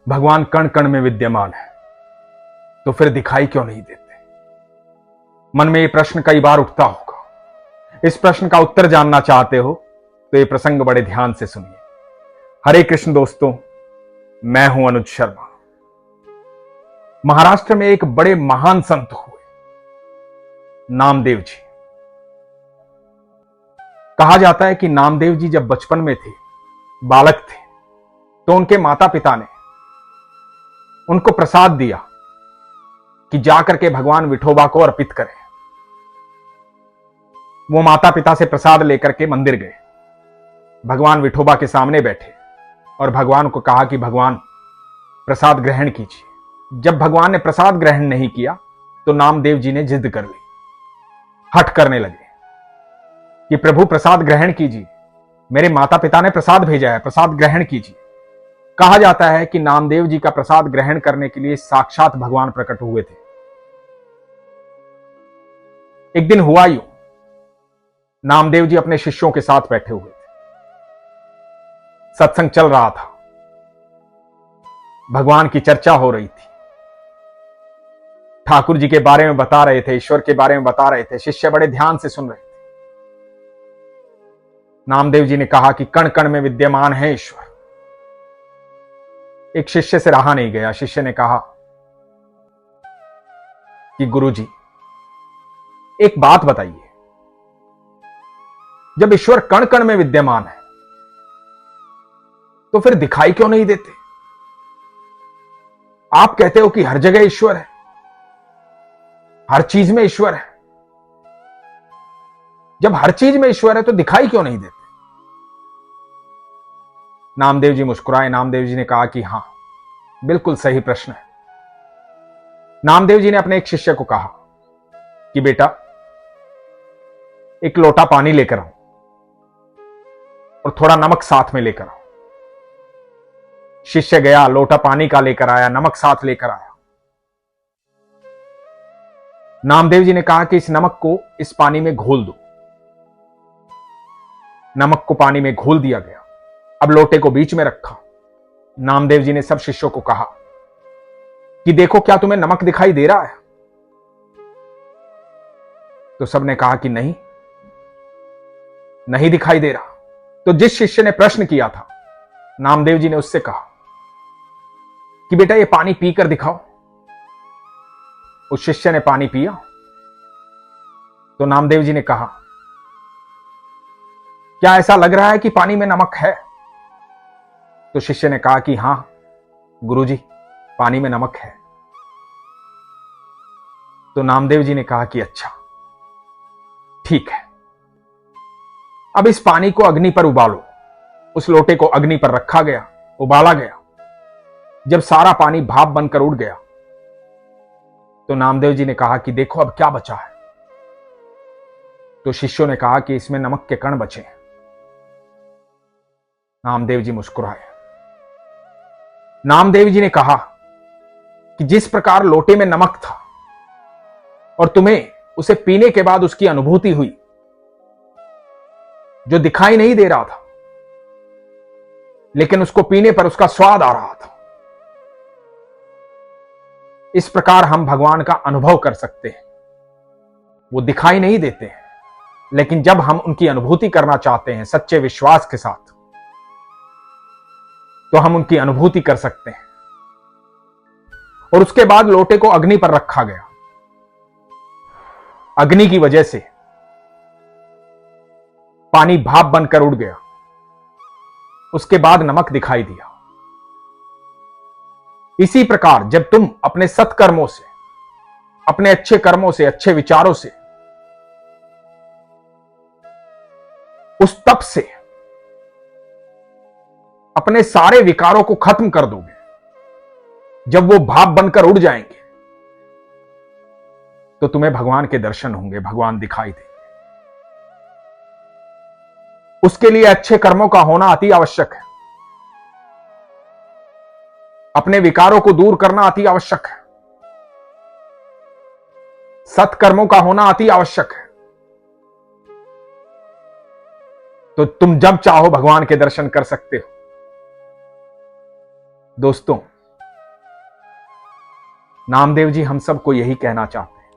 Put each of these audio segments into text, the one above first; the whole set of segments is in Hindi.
भगवान कण कण में विद्यमान है, तो फिर दिखाई क्यों नहीं देते? मन में ये प्रश्न कई बार उठता होगा। इस प्रश्न का उत्तर जानना चाहते हो तो ये प्रसंग बड़े ध्यान से सुनिए। हरे कृष्ण दोस्तों, मैं हूं अनुज शर्मा। महाराष्ट्र में एक बड़े महान संत हुए, नामदेव जी। कहा जाता है कि नामदेव जी जब बचपन में थे, बालक थे, तो उनके माता पिता ने उनको प्रसाद दिया कि जाकर के भगवान विठोबा को अर्पित करें। वो माता पिता से प्रसाद लेकर के मंदिर गए, भगवान विठोबा के सामने बैठे और भगवान को कहा कि भगवान प्रसाद ग्रहण कीजिए। जब भगवान ने प्रसाद ग्रहण नहीं किया तो नामदेव जी ने जिद कर ली, हठ करने लगे कि प्रभु प्रसाद ग्रहण कीजिए, मेरे माता पिता ने प्रसाद भेजा है, प्रसाद ग्रहण कीजिए। कहा जाता है कि नामदेव जी का प्रसाद ग्रहण करने के लिए साक्षात भगवान प्रकट हुए थे। एक दिन हुआ यूं, नामदेव जी अपने शिष्यों के साथ बैठे हुए थे, सत्संग चल रहा था, भगवान की चर्चा हो रही थी, ठाकुर जी के बारे में बता रहे थे, ईश्वर के बारे में बता रहे थे। शिष्य बड़े ध्यान से सुन रहे थे। नामदेव जी ने कहा कि कण कण में विद्यमान है ईश्वर। एक शिष्य से रहा नहीं गया। शिष्य ने कहा कि गुरुजी, एक बात बताइए, जब ईश्वर कण कण में विद्यमान है तो फिर दिखाई क्यों नहीं देते? आप कहते हो कि हर जगह ईश्वर है, हर चीज में ईश्वर है। जब हर चीज में ईश्वर है तो दिखाई क्यों नहीं देते? नामदेव जी मुस्कुराए। नामदेव जी ने कहा कि हां, बिल्कुल सही प्रश्न है। नामदेव जी ने अपने एक शिष्य को कहा कि बेटा, एक लोटा पानी लेकर आओ और थोड़ा नमक साथ में लेकर आओ। शिष्य गया, लोटा पानी का लेकर आया, नमक साथ लेकर आया। नामदेव जी ने कहा कि इस नमक को इस पानी में घोल दो। नमक को पानी में घोल दिया गया। अब लोटे को बीच में रखा। नामदेव जी ने सब शिष्यों को कहा कि देखो, क्या तुम्हें नमक दिखाई दे रहा है? तो सबने कहा कि नहीं, नहीं दिखाई दे रहा। तो जिस शिष्य ने प्रश्न किया था, नामदेव जी ने उससे कहा कि बेटा, ये पानी पीकर दिखाओ। उस शिष्य ने पानी पिया। तो नामदेव जी ने कहा, क्या ऐसा लग रहा है कि पानी में नमक है? तो शिष्य ने कहा कि हां गुरुजी, पानी में नमक है। तो नामदेव जी ने कहा कि अच्छा, ठीक है, अब इस पानी को अग्नि पर उबालो। उस लोटे को अग्नि पर रखा गया, उबाला गया। जब सारा पानी भाप बनकर उड़ गया तो नामदेव जी ने कहा कि देखो, अब क्या बचा है? तो शिष्यों ने कहा कि इसमें नमक के कण बचे हैं। नामदेव जी मुस्कुराए। नामदेव जी ने कहा कि जिस प्रकार लोटे में नमक था और तुम्हें उसे पीने के बाद उसकी अनुभूति हुई, जो दिखाई नहीं दे रहा था, लेकिन उसको पीने पर उसका स्वाद आ रहा था, इस प्रकार हम भगवान का अनुभव कर सकते हैं। वो दिखाई नहीं देते हैं, लेकिन जब हम उनकी अनुभूति करना चाहते हैं सच्चे विश्वास के साथ, तो हम उनकी अनुभूति कर सकते हैं। और उसके बाद लोटे को अग्नि पर रखा गया। अग्नि की वजह से पानी भाप बनकर उड़ गया। उसके बाद नमक दिखाई दिया। इसी प्रकार जब तुम अपने सत्कर्मों से, अपने अच्छे कर्मों से, अच्छे विचारों से, उस तप से अपने सारे विकारों को खत्म कर दोगे, जब वो भाप बनकर उड़ जाएंगे, तो तुम्हें भगवान के दर्शन होंगे, भगवान दिखाई देंगे। उसके लिए अच्छे कर्मों का होना अति आवश्यक है। अपने विकारों को दूर करना अति आवश्यक है। सत्कर्मों का होना अति आवश्यक है। तो तुम जब चाहो भगवान के दर्शन कर सकते हो। दोस्तों, नामदेव जी हम सबको यही कहना चाहते हैं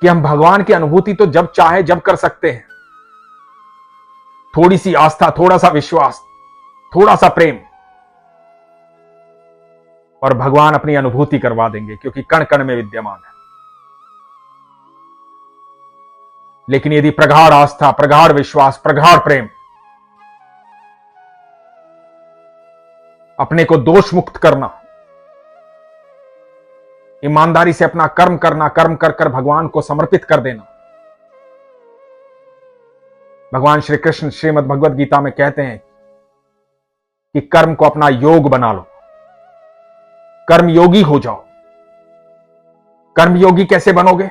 कि हम भगवान की अनुभूति तो जब चाहे जब कर सकते हैं। थोड़ी सी आस्था, थोड़ा सा विश्वास, थोड़ा सा प्रेम, और भगवान अपनी अनुभूति करवा देंगे, क्योंकि कण कण में विद्यमान है। लेकिन यदि प्रगाढ़ आस्था, प्रगाढ़ विश्वास, प्रगाढ़ प्रेम, अपने को दोष मुक्त करना, ईमानदारी से अपना कर्म करना, कर्म कर कर भगवान को समर्पित कर देना। भगवान श्री कृष्ण श्रीमद् भगवद गीता में कहते हैं कि कर्म को अपना योग बना लो, कर्म योगी हो जाओ। कर्म योगी कैसे बनोगे?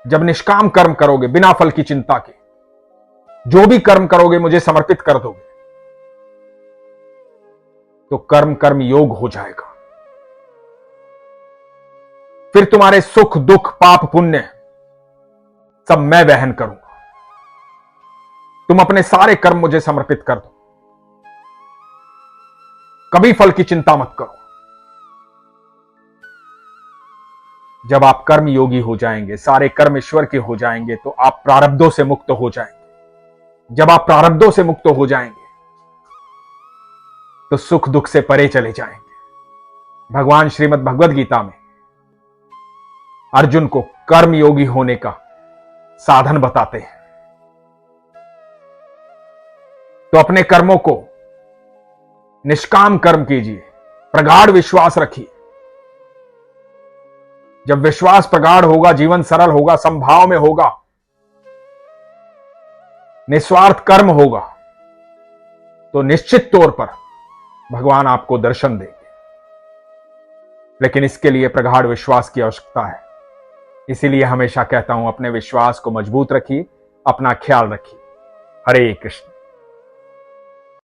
जब निष्काम कर्म करोगे, बिना फल की चिंता के, जो भी कर्म करोगे मुझे समर्पित कर दोगे, तो कर्म कर्म योग हो जाएगा। फिर तुम्हारे सुख दुख पाप पुण्य सब मैं वहन करूंगा। तुम अपने सारे कर्म मुझे समर्पित कर दो, कभी फल की चिंता मत करो। जब आप कर्म योगी हो जाएंगे, सारे कर्म ईश्वर के हो जाएंगे, तो आप प्रारब्धों से मुक्त हो जाएंगे। जब आप प्रारब्धों से मुक्त हो जाएंगे तो सुख दुख से परे चले जाएंगे। भगवान श्रीमद् भगवद गीता में अर्जुन को कर्म योगी होने का साधन बताते हैं। तो अपने कर्मों को निष्काम कर्म कीजिए, प्रगाढ़ विश्वास रखिए। जब विश्वास प्रगाढ़ होगा, जीवन सरल होगा, संभाव में होगा, निस्वार्थ कर्म होगा, तो निश्चित तौर पर भगवान आपको दर्शन देंगे। लेकिन इसके लिए प्रगाढ़ विश्वास की आवश्यकता है। इसीलिए हमेशा कहता हूं, अपने विश्वास को मजबूत रखिए, अपना ख्याल रखिए। हरे कृष्ण।